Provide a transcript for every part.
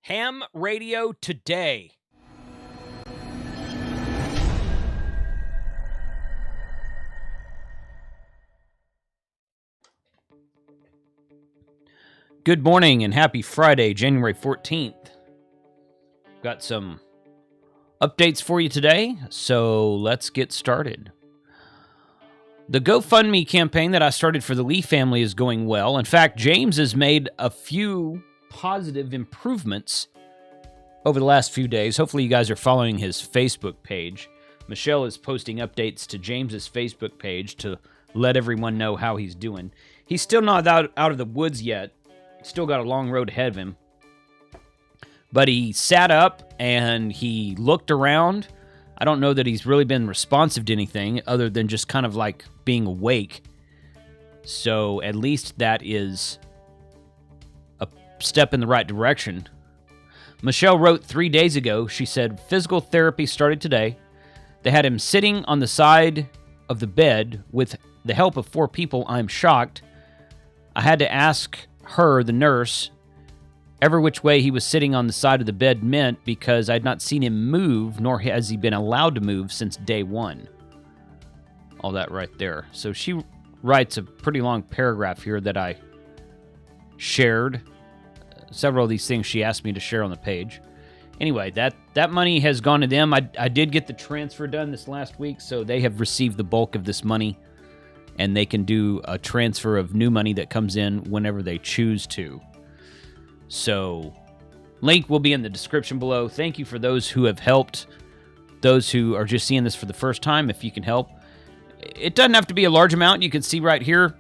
Ham Radio Today. Good morning and happy Friday, January 14th. Got some updates for you today, so let's get started. The GoFundMe campaign that I started for the Lee family is going well. In fact, James has made a few positive improvements over the last few days. Hopefully you guys are following his Facebook page. Michelle is posting updates to James's Facebook page to let everyone know how he's doing. He's still not out of the woods yet. Still got a long road ahead of him. But he sat up and he looked around. I don't know that he's really been responsive to anything other than just kind of like being awake. So at least that is a step in the right direction. Michelle wrote 3 days ago, she said, physical therapy started today. They had him sitting on the side of the bed with the help of 4 people. I'm shocked. I had to ask her, the nurse, every which way he was sitting on the side of the bed meant because I'd not seen him move, nor has he been allowed to move since day 1. All that right there. So she writes a pretty long paragraph here that I shared. Several of these things she asked me to share on the page. Anyway, that money has gone to them. I did get the transfer done this last week, so they have received the bulk of this money, and they can do a transfer of new money that comes in whenever they choose to. So, link will be in the description below. Thank you for those who have helped, those who are just seeing this for the first time, if you can help. It doesn't have to be a large amount. You can see right here,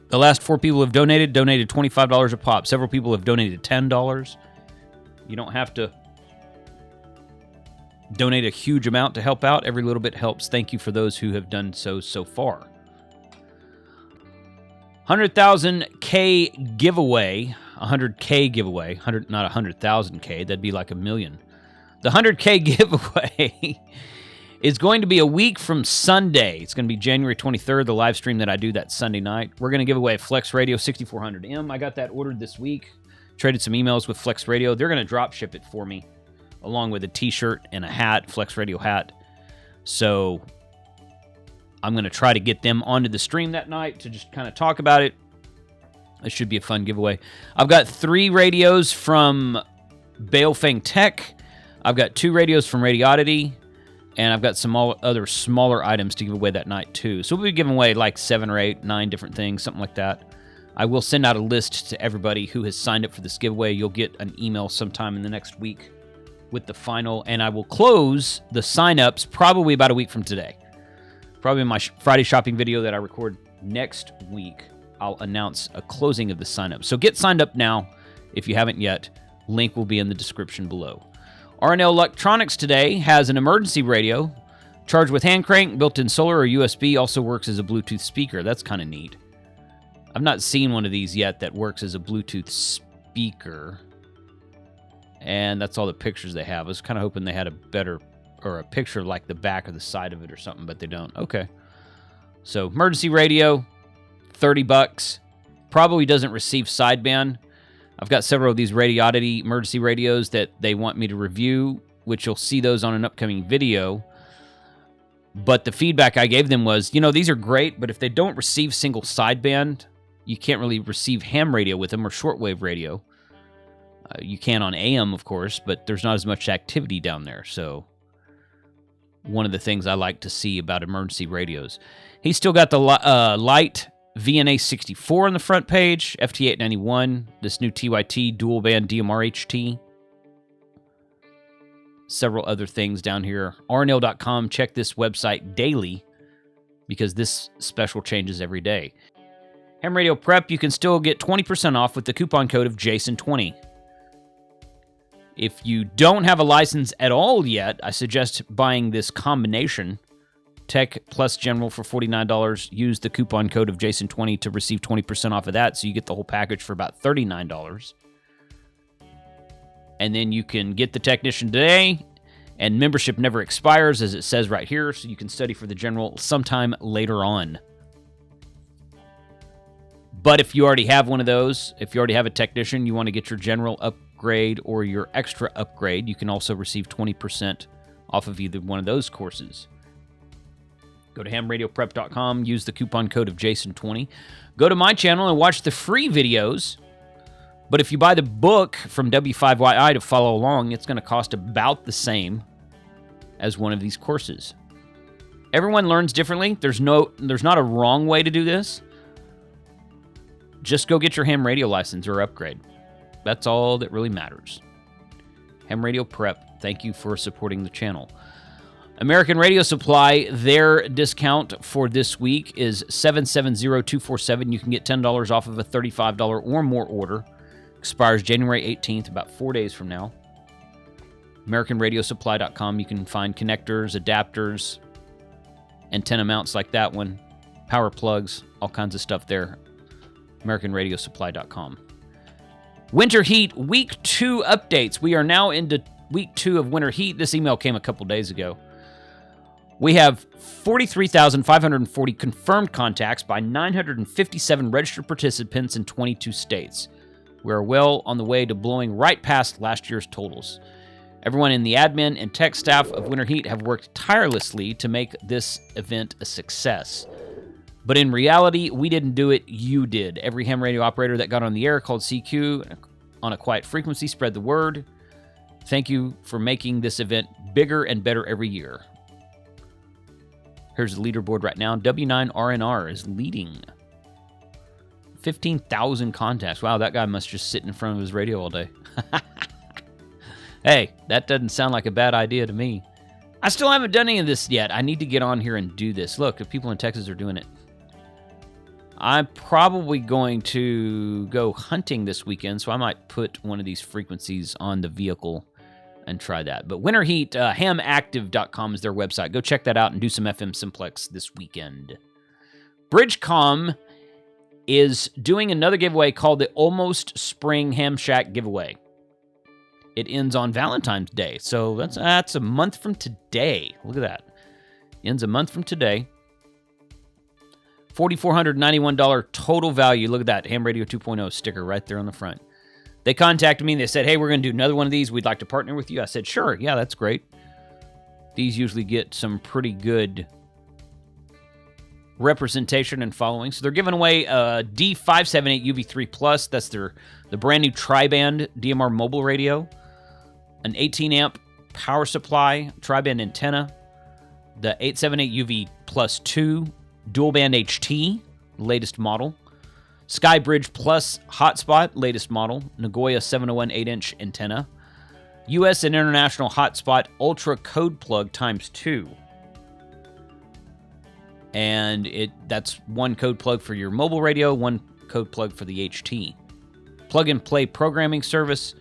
the last 4 people have donated $25 a pop. Several people have donated $10. You don't have to donate a huge amount to help out. Every little bit helps. Thank you for those who have done so far. 100,000K giveaway. 100K giveaway. Not 100,000K. That'd be like a million. The 100K giveaway is going to be a week from Sunday. It's going to be January 23rd, the live stream that I do that Sunday night. We're going to give away a Flex Radio 6400M. I got that ordered this week. Traded some emails with Flex Radio. They're going to drop ship it for me, along with a t-shirt and a hat, Flex Radio hat. So I'm going to try to get them onto the stream that night to just kind of talk about it. It should be a fun giveaway. I've got 3 radios from Bailfang Tech. I've got 2 radios from Radioddity. And I've got some other smaller items to give away that night, too. So we'll be giving away like 7 or 8, 9 different things, something like that. I will send out a list to everybody who has signed up for this giveaway. You'll get an email sometime in the next week with the final. And I will close the sign-ups probably about a week from today. Probably in my Friday shopping video that I record next week, I'll announce a closing of the sign-up. So get signed up now if you haven't yet. Link will be in the description below. RNL Electronics today has an emergency radio charged with hand crank, built-in solar or USB, also works as a Bluetooth speaker. That's kind of neat. I've not seen one of these yet that works as a Bluetooth speaker. And that's all the pictures they have. I was kind of hoping they had a better, or a picture like the back or the side of it or something, but they don't. Okay. So, emergency radio, $30. Probably doesn't receive sideband. I've got several of these Radioddity emergency radios that they want me to review, which you'll see those on an upcoming video. But the feedback I gave them was, these are great, but if they don't receive single sideband, you can't really receive ham radio with them or shortwave radio. You can on AM, of course, but there's not as much activity down there. So one of the things I like to see about emergency radios. He's still got the light VNA 64 on the front page, FT891, this new TYT dual band DMR HT. Several other things down here. RNL.com, check this website daily because this special changes every day. Ham Radio Prep, you can still get 20% off with the coupon code of Jason20. If you don't have a license at all yet, I suggest buying this combination. Tech plus General for $49. Use the coupon code of Jason20 to receive 20% off of that, so you get the whole package for about $39. And then you can get the Technician today, and membership never expires, as it says right here, so you can study for the General sometime later on. But if you already have one of those, if you already have a Technician, you want to get your General upgrade or your extra upgrade, you can also receive 20% off of either one of those courses. Go to hamradioprep.com, use the coupon code of Jason20. Go to my channel and watch the free videos. But if you buy the book from W5YI to follow along, it's going to cost about the same as one of these courses. Everyone learns differently. There's not a wrong way to do this. Just go get your ham radio license or upgrade. That's all that really matters. Ham Radio Prep, thank you for supporting the channel. American Radio Supply, their discount for this week is 770247. You can get $10 off of a $35 or more order. Expires January 18th, about 4 days from now. AmericanRadioSupply.com. You can find connectors, adapters, antenna mounts like that one, power plugs, all kinds of stuff there. AmericanRadioSupply.com. Winter Heat Week 2 updates. We are now into Week 2 of Winter Heat. This email came a couple days ago. We have 43,540 confirmed contacts by 957 registered participants in 22 states. We are well on the way to blowing right past last year's totals. Everyone in the admin and tech staff of Winter Heat have worked tirelessly to make this event a success. But in reality, we didn't do it, you did. Every ham radio operator that got on the air called CQ on a quiet frequency spread the word. Thank you for making this event bigger and better every year. Here's the leaderboard right now. W9RNR is leading. 15,000 contacts. Wow, that guy must just sit in front of his radio all day. Hey, that doesn't sound like a bad idea to me. I still haven't done any of this yet. I need to get on here and do this. Look, if people in Texas are doing it. I'm probably going to go hunting this weekend, so I might put one of these frequencies on the vehicle and try that. But Winter Heat, hamactive.com is their website. Go check that out and do some FM simplex this weekend. Bridgecom is doing another giveaway called the Almost Spring Ham Shack Giveaway. It ends on Valentine's Day, so that's a month from today. Look at that. Ends a month from today. $4,491 total value. Look at that. Ham Radio 2.0 sticker right there on the front. They contacted me and they said, hey, we're going to do another one of these. We'd like to partner with you. I said, sure. Yeah, that's great. These usually get some pretty good representation and following. So they're giving away a D578 UV3 Plus. That's the brand new tri-band DMR mobile radio. An 18 amp power supply, tri-band antenna. The 878 UV Plus 2 dual band HT, latest model. Skybridge Plus hotspot, latest model. Nagoya 701 8-inch antenna. US and international hotspot ultra code plug ×2. And that's one code plug for your mobile radio, one code plug for the HT. Plug-and-play programming service.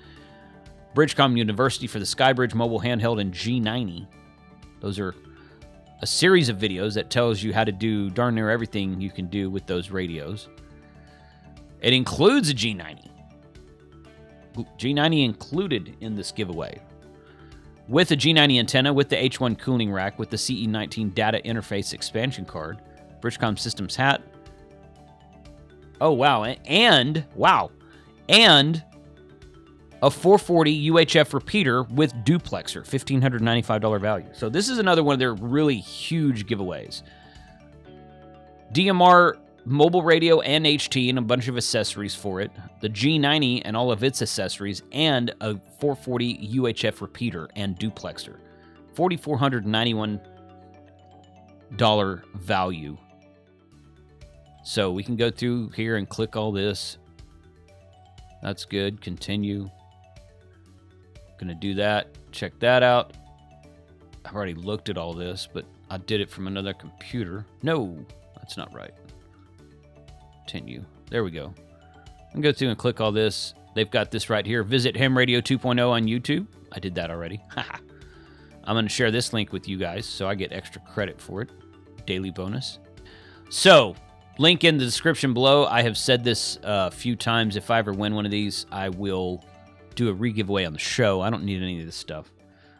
Bridgecom University for the Skybridge mobile handheld and G90. Those are a series of videos that tells you how to do darn near everything you can do with those radios. It includes a G90. G90 included in this giveaway. With a G90 antenna, with the H1 cooling rack, with the CE19 data interface expansion card, Bridgecom Systems hat. Oh, wow. And a 440 UHF repeater with duplexer, $1,595 value. So this is another one of their really huge giveaways. DMR mobile radio and HT and a bunch of accessories for it. The G90 and all of its accessories, and a 440 UHF repeater and duplexer. $4,491 value. So we can go through here and click all this. That's good. Continue. Gonna do that. Check that out. I've already looked at all this, but I did it from another computer. No, that's not right. Continue. There we go. I can go through and click all this. They've got this right here. Visit Ham Radio 2.0 on YouTube. I did that already. I'm going to share this link with you guys so I get extra credit for it. Daily bonus. So, link in the description below. I have said this a few times. If I ever win one of these, I will do a re-giveaway on the show. I don't need any of this stuff.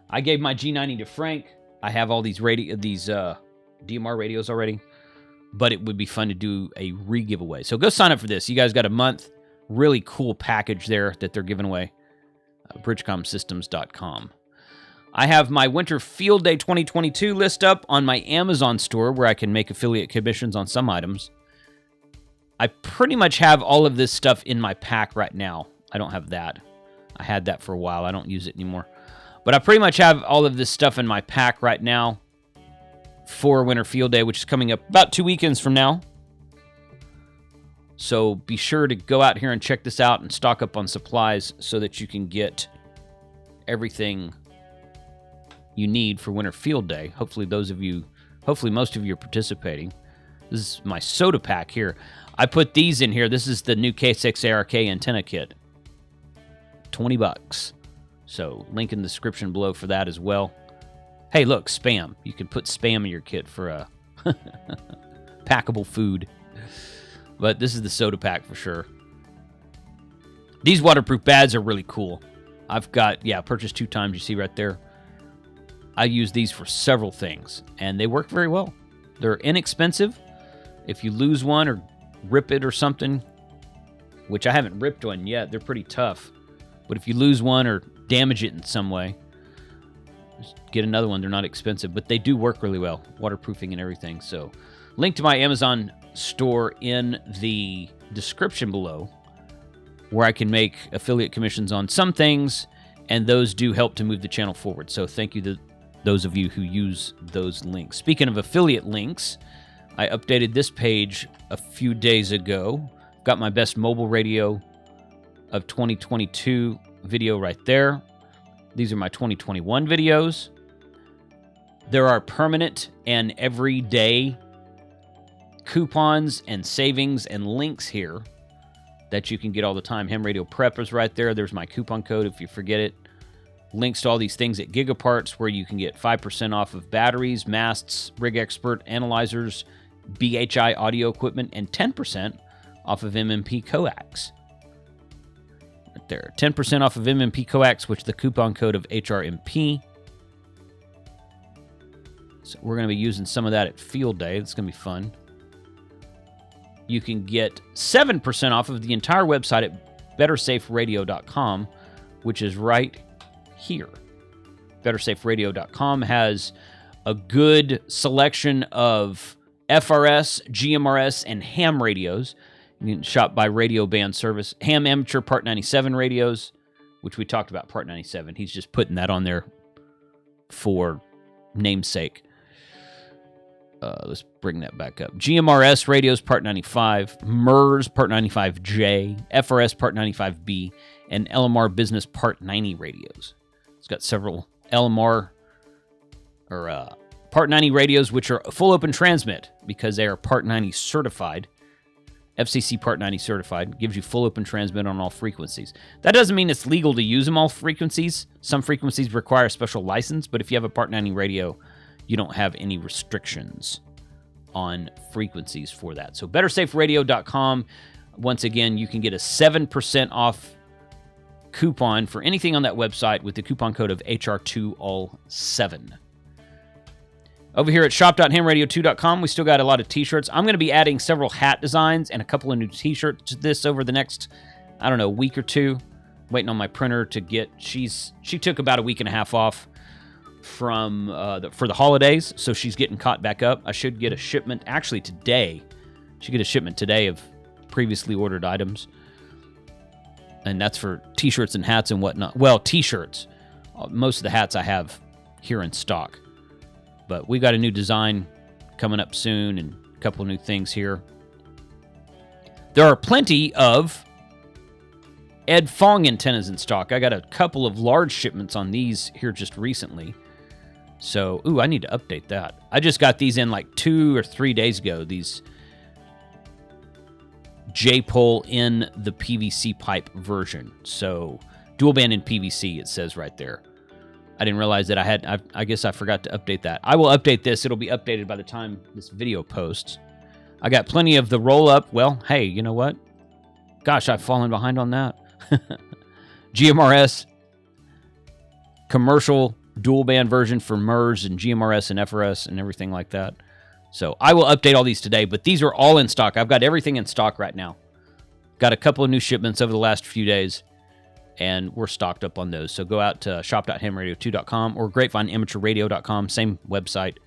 I gave my G90 to Frank. I have all these DMR radios already. But it would be fun to do a re-giveaway. So go sign up for this. You guys got a month. Really cool package there that they're giving away. bridgecomsystems.com. I have my Winter Field Day 2022 list up on my Amazon store where I can make affiliate commissions on some items. I pretty much have all of this stuff in my pack right now. I don't have that. I had that for a while. I don't use it anymore. But I pretty much have all of this stuff in my pack right now for Winter Field Day, which is coming up about 2 weekends from now. So be sure to go out here and check this out and stock up on supplies so that you can get everything you need for Winter Field Day. Hopefully most of you are participating. This is my soda pack here. I put these in here. This is the new K6ARK antenna kit. $20. So link in the description below for that as well. Hey, look, spam. You can put spam in your kit for a packable food. But this is the soda pack for sure. These waterproof bags are really cool. I've got, purchased 2 times, you see right there. I use these for several things, and they work very well. They're inexpensive. If you lose one or rip it or something, which I haven't ripped one yet, they're pretty tough. But if you lose one or damage it in some way, just get another one. They're not expensive, but they do work really well, waterproofing and everything. So link to my Amazon store in the description below, where I can make affiliate commissions on some things, and those do help to move the channel forward. So thank you to those of you who use those links. Speaking of affiliate links, I updated this page a few days ago. Got my best mobile radio of 2022 video right there. These are my 2021 videos. There are permanent and everyday coupons and savings and links here that you can get all the time. Ham Radio Prep is right there. There's my coupon code if you forget it. Links to all these things at Gigaparts, where you can get 5% off of batteries, masts, Rig Expert, analyzers, BHI audio equipment, and 10% off of MMP coax. Right there. 10% off of MMP coax, which is the coupon code of HRMP. So we're going to be using some of that at Field Day. It's going to be fun. You can get 7% off of the entire website at bettersaferadio.com, which is right here. Bettersaferadio.com has a good selection of FRS, GMRS, and ham radios. You can shop by radio band service. Ham amateur Part 97 radios, which we talked about Part 97. He's just putting that on there for namesake. Let's bring that back up. GMRS radios, Part 95. MERS, Part 95J. FRS, Part 95B. And LMR Business, Part 90 radios. It's got several LMR or Part 90 radios, which are full open transmit because they are Part 90 certified. FCC Part 90 certified. Gives you full open transmit on all frequencies. That doesn't mean it's legal to use them all frequencies. Some frequencies require a special license, but if you have a Part 90 radio, you don't have any restrictions on frequencies for that. So bettersaferadio.com, once again, you can get a 7% off coupon for anything on that website with the coupon code of HR2all7. Over here at shop.hamradio2.com, we still got a lot of t-shirts. I'm going to be adding several hat designs and a couple of new t-shirts to this over the next, week or two. Waiting on my printer to get, she took about a week and a half off from for the holidays, so she's getting caught back up. I should get a shipment actually today. Should get a shipment today of previously ordered items, and that's for t-shirts and hats and whatnot. Well, t-shirts. Most of the hats I have here in stock, but we got a new design coming up soon and a couple of new things here. There are plenty of Ed Fong antennas in stock. I got a couple of large shipments on these here just recently. So, I need to update that. I just got these in like 2 or 3 days ago. These J-pole in the PVC pipe version. So, dual band in PVC, it says right there. I didn't realize that I guess I forgot to update that. I will update this. It'll be updated by the time this video posts. I got plenty of the roll-up. Well, hey, you know what? Gosh, I've fallen behind on that. GMRS, commercial dual band version for MERS and GMRS and FRS and everything like that. So I will update all these today, but these are all in stock. I've got everything in stock right now. Got a couple of new shipments over the last few days, and we're stocked up on those. So go out to shop.hamradio2.com or grapevineamateurradio.com, same website.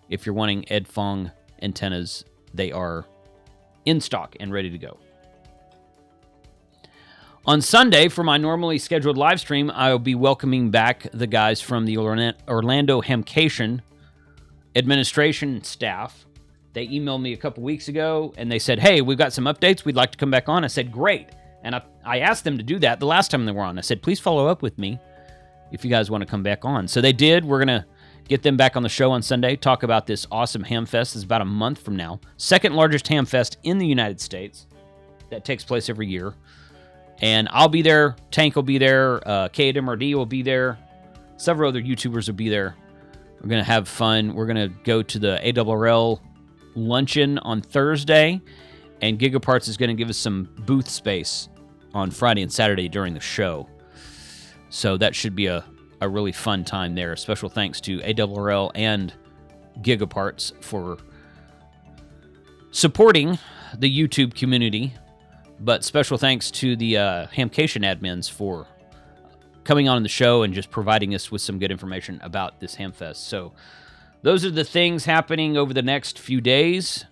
If you're wanting Ed Fong antennas, they are in stock and ready to go. On Sunday, for my normally scheduled live stream, I'll be welcoming back the guys from the Orlando Hamcation administration staff. They emailed me a couple weeks ago, and they said, hey, we've got some updates. We'd like to come back on. I said, great. And I asked them to do that the last time they were on. I said, please follow up with me if you guys want to come back on. So they did. We're going to get them back on the show on Sunday, talk about this awesome ham fest. It's about a month from now. Second largest ham fest in the United States that takes place every year. And I'll be there. Tank will be there. K8MRD will be there. Several other YouTubers will be there. We're going to have fun. We're going to go to the ARRL luncheon on Thursday. And Gigaparts is going to give us some booth space on Friday and Saturday during the show. So that should be a really fun time there. Special thanks to ARRL and Gigaparts for supporting the YouTube community. But special thanks to the Hamcation admins for coming on the show and just providing us with some good information about this Hamfest. So those are the things happening over the next few days.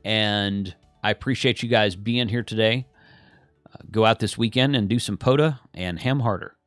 And I appreciate you guys being here today. Go out this weekend and do some POTA and ham harder.